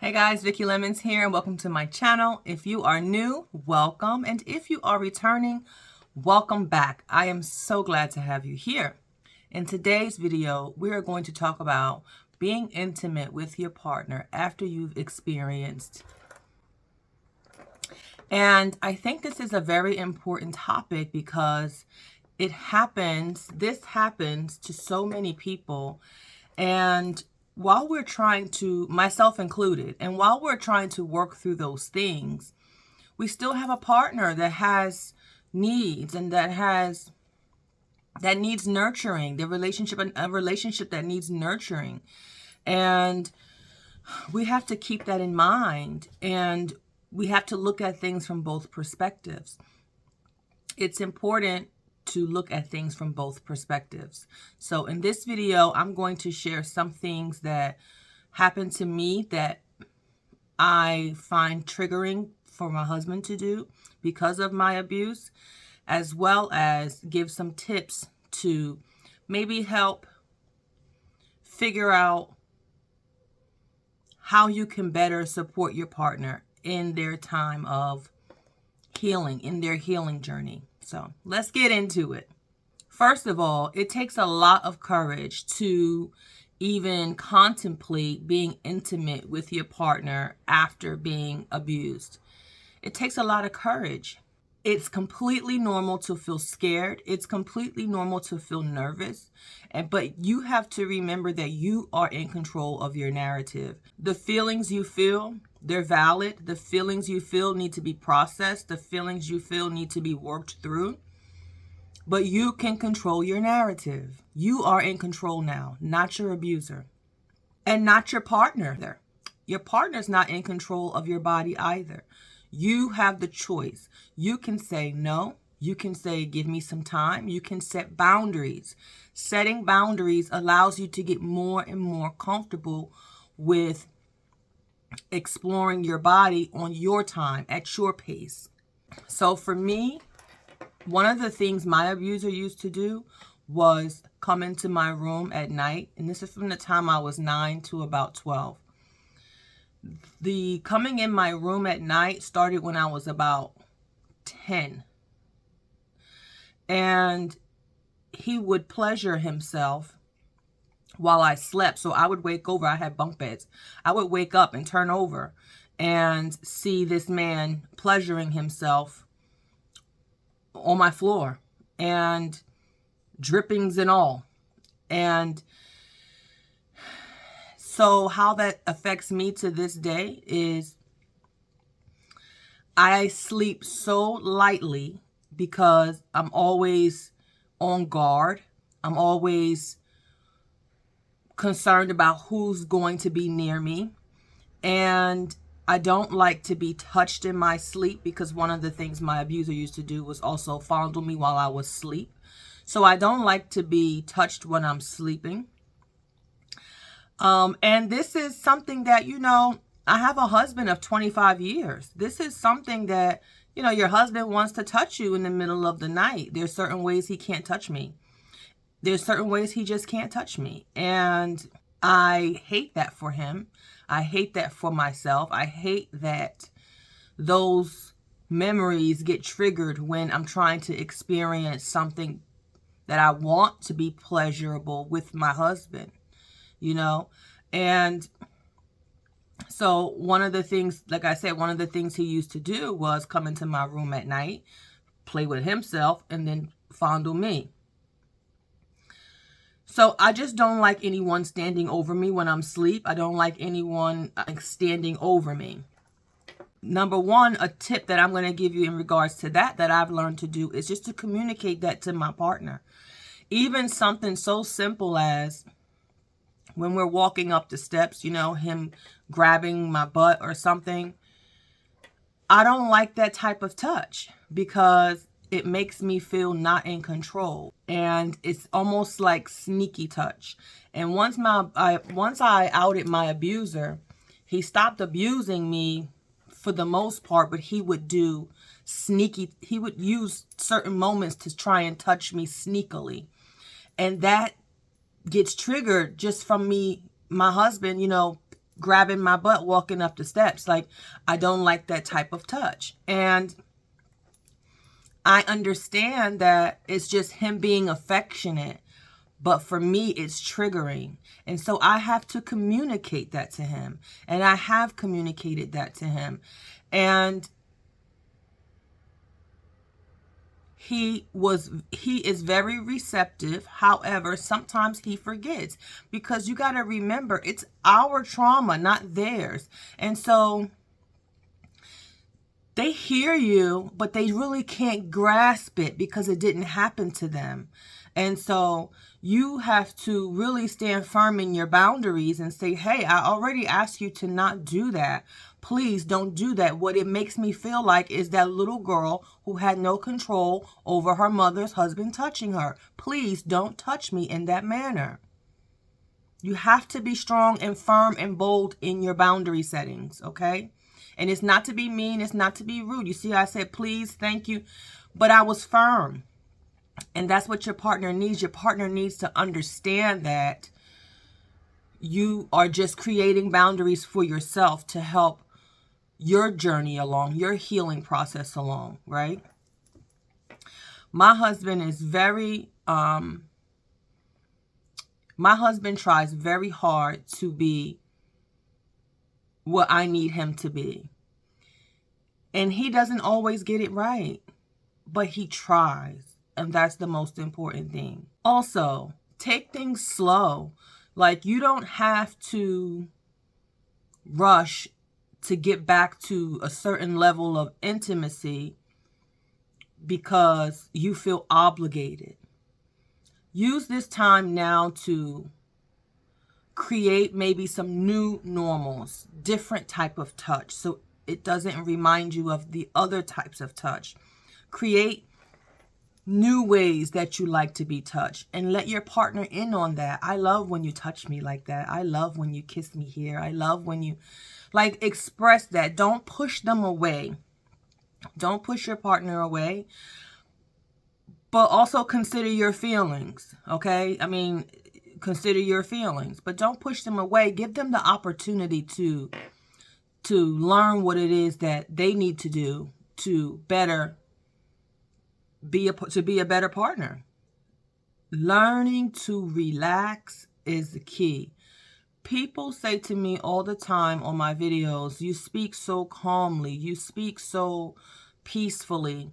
Hey guys, Vicky Lemons here and welcome to my channel. If you are new, welcome. And if you are returning, welcome back. I am so glad to have you here. In today's video, we are going to talk about being intimate with your partner after you've experienced. And I think this is a very important topic because this happens to so many people. And while we're trying to, myself included, and while we're trying to work through those things, we still have a partner that has needs and that needs nurturing, a relationship that needs nurturing. And we have to keep that in mind, and we have to look at things from both perspectives. It's important to look at things from both perspectives. So in this video, I'm going to share some things that happened to me that I find triggering for my husband to do because of my abuse, as well as give some tips to maybe help figure out how you can better support your partner in their time of healing, in their healing journey. So let's get into it. First of all, it takes a lot of courage to even contemplate being intimate with your partner after being abused. It takes a lot of courage. It's completely normal to feel scared. It's completely normal to feel nervous. But you have to remember that you are in control of your narrative. The feelings you feel, they're valid. The feelings you feel need to be processed. The feelings you feel need to be worked through. But you can control your narrative. You are in control now, not your abuser. And not your partner. Your partner's not in control of your body either. You have the choice. You can say no. You can say, give me some time. You can set boundaries. Setting boundaries allows you to get more and more comfortable with exploring your body on your time, at your pace. So for me, one of the things my abuser used to do was come into my room at night. And this is from the time I was 9 to about 12. The coming in my room at night started when I was about 10. And he would pleasure himself while I slept. So I would wake over. I had bunk beds. I would wake up and turn over and see this man pleasuring himself on my floor, and drippings and all. And so how that affects me to this day is I sleep so lightly because I'm always on guard. I'm always concerned about who's going to be near me. And I don't like to be touched in my sleep because one of the things my abuser used to do was also fondle me while I was asleep. So I don't like to be touched when I'm sleeping. And this is something that, I have a husband of 25 years. This is something that, your husband wants to touch you in the middle of the night. There's certain ways he can't touch me. There's certain ways he just can't touch me. And I hate that for him. I hate that for myself. I hate that those memories get triggered when I'm trying to experience something that I want to be pleasurable with my husband, And so one of the things, like I said, one of the things he used to do was come into my room at night, play with himself, and then fondle me. So I just don't like anyone standing over me when I'm asleep. I don't like anyone standing over me. Number one, a tip that I'm going to give you in regards to that I've learned to do is just to communicate that to my partner. Even something so simple as when we're walking up the steps, him grabbing my butt or something. I don't like that type of touch because it makes me feel not in control. And it's almost like sneaky touch. And once I outed my abuser, he stopped abusing me for the most part, but he would use certain moments to try and touch me sneakily. And that gets triggered just from my husband, grabbing my butt walking up the steps. Like, I don't like that type of touch. And I understand that it's just him being affectionate, but for me, it's triggering. And so I have to communicate that to him. And I have communicated that to him. And he is very receptive. However, sometimes he forgets, because you got to remember, it's our trauma, not theirs. And so they hear you, but they really can't grasp it because it didn't happen to them. And so you have to really stand firm in your boundaries and say, hey, I already asked you to not do that. Please don't do that. What it makes me feel like is that little girl who had no control over her mother's husband touching her. Please don't touch me in that manner. You have to be strong and firm and bold in your boundary settings, okay? And it's not to be mean. It's not to be rude. You see, I said, please, thank you. But I was firm. And that's what your partner needs. Your partner needs to understand that you are just creating boundaries for yourself to help your journey along, your healing process along, right? My husband is my husband tries very hard to be what I need him to be. And he doesn't always get it right, but he tries. And that's the most important thing. Also, take things slow. Like, you don't have to rush to get back to a certain level of intimacy because you feel obligated. Use this time now to create maybe some new normals, different type of touch, so it doesn't remind you of the other types of touch. Create new ways that you like to be touched and let your partner in on that. I love when you touch me like that. I love when you kiss me here. I love when you express that. Don't push them away. Don't push your partner away, but also consider your feelings. Okay. I mean, consider your feelings, but don't push them away. Give them the opportunity to learn what it is that they need to do to be a better partner. Learning to relax is the key. People say to me all the time on my videos, you speak so calmly, you speak so peacefully.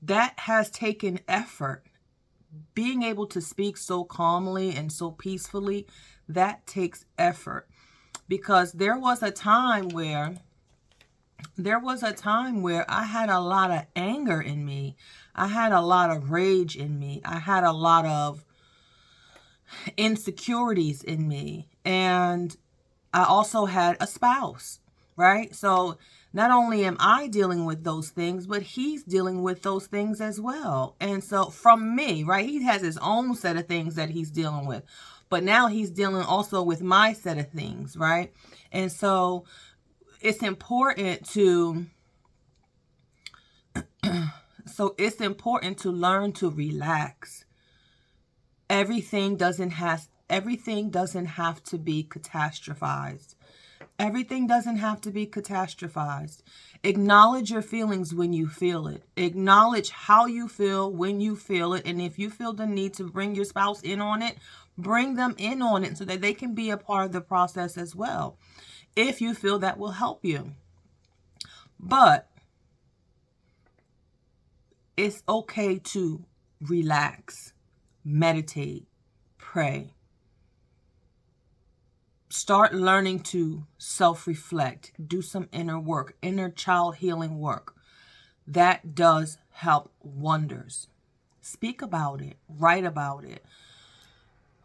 That has taken effort. Being able to speak so calmly and so peacefully, that takes effort. Because there was a time where I had a lot of anger in me. I had a lot of rage in me. I had a lot of insecurities in me. And I also had a spouse, right? So not only am I dealing with those things, but he's dealing with those things as well. And so from me, right, he has his own set of things that he's dealing with. But now he's dealing also with my set of things, right? And so it's important to learn to relax. Everything doesn't have to be catastrophized. Everything doesn't have to be catastrophized. Acknowledge your feelings when you feel it. Acknowledge how you feel when you feel it. And if you feel the need to bring your spouse in on it, bring them in on it so that they can be a part of the process as well, if you feel that will help you. But it's okay to relax, meditate, pray. Start learning to self-reflect, do some inner work, inner child healing work. That does help wonders. Speak about it, write about it.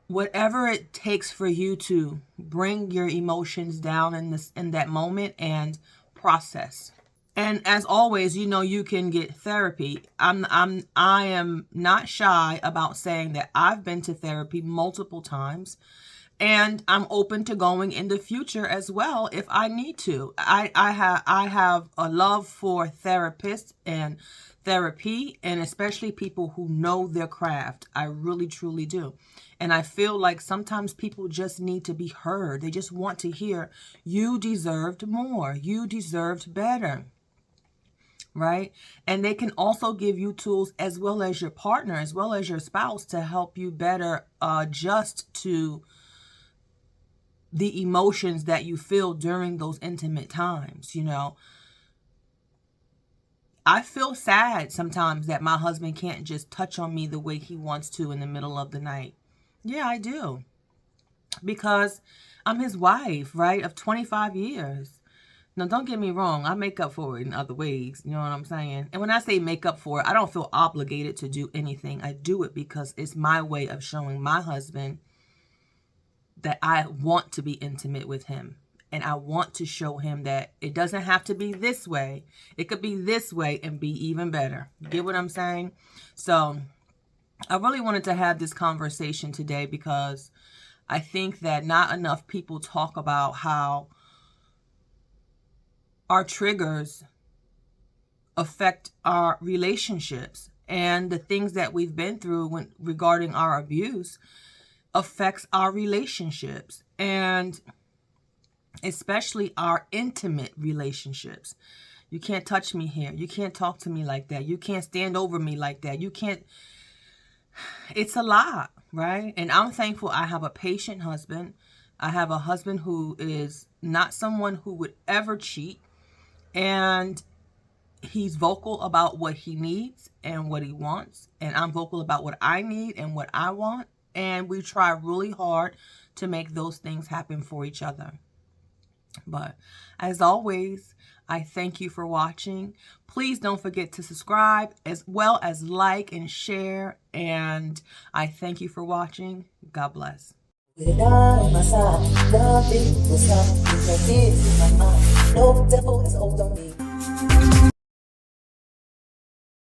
Whatever it takes for you to bring your emotions down in that moment and process. And as always, you can get therapy. I am not shy about saying that I've been to therapy multiple times, and I'm open to going in the future as well if I need to. I have a love for therapists and therapy, and especially people who know their craft. I really, truly do. And I feel like sometimes people just need to be heard. They just want to hear, you deserved more. You deserved better. Right? And they can also give you tools, as well as your partner, as well as your spouse, to help you better adjust to the emotions that you feel during those intimate times. You know, I feel sad sometimes that my husband can't just touch on me the way he wants to in the middle of the night. Yeah, I do. Because I'm his wife, right, of 25 years. Now, don't get me wrong. I make up for it in other ways. You know what I'm saying? And when I say make up for it, I don't feel obligated to do anything. I do it because it's my way of showing my husband that I want to be intimate with him. And I want to show him that it doesn't have to be this way. It could be this way and be even better. You get what I'm saying? So I really wanted to have this conversation today because I think that not enough people talk about how our triggers affect our relationships, and the things that we've been through regarding our abuse affects our relationships, and especially our intimate relationships. You can't touch me here. You can't talk to me like that. You can't stand over me like that. You can't. It's a lot, right? And I'm thankful I have a patient husband. I have a husband who is not someone who would ever cheat. And he's vocal about what he needs and what he wants. And I'm vocal about what I need and what I want. And we try really hard to make those things happen for each other. But as always, I thank you for watching. Please don't forget to subscribe, as well as like and share. And I thank you for watching. God bless. With my side, nothing will stop. It's like this in my mind. No devil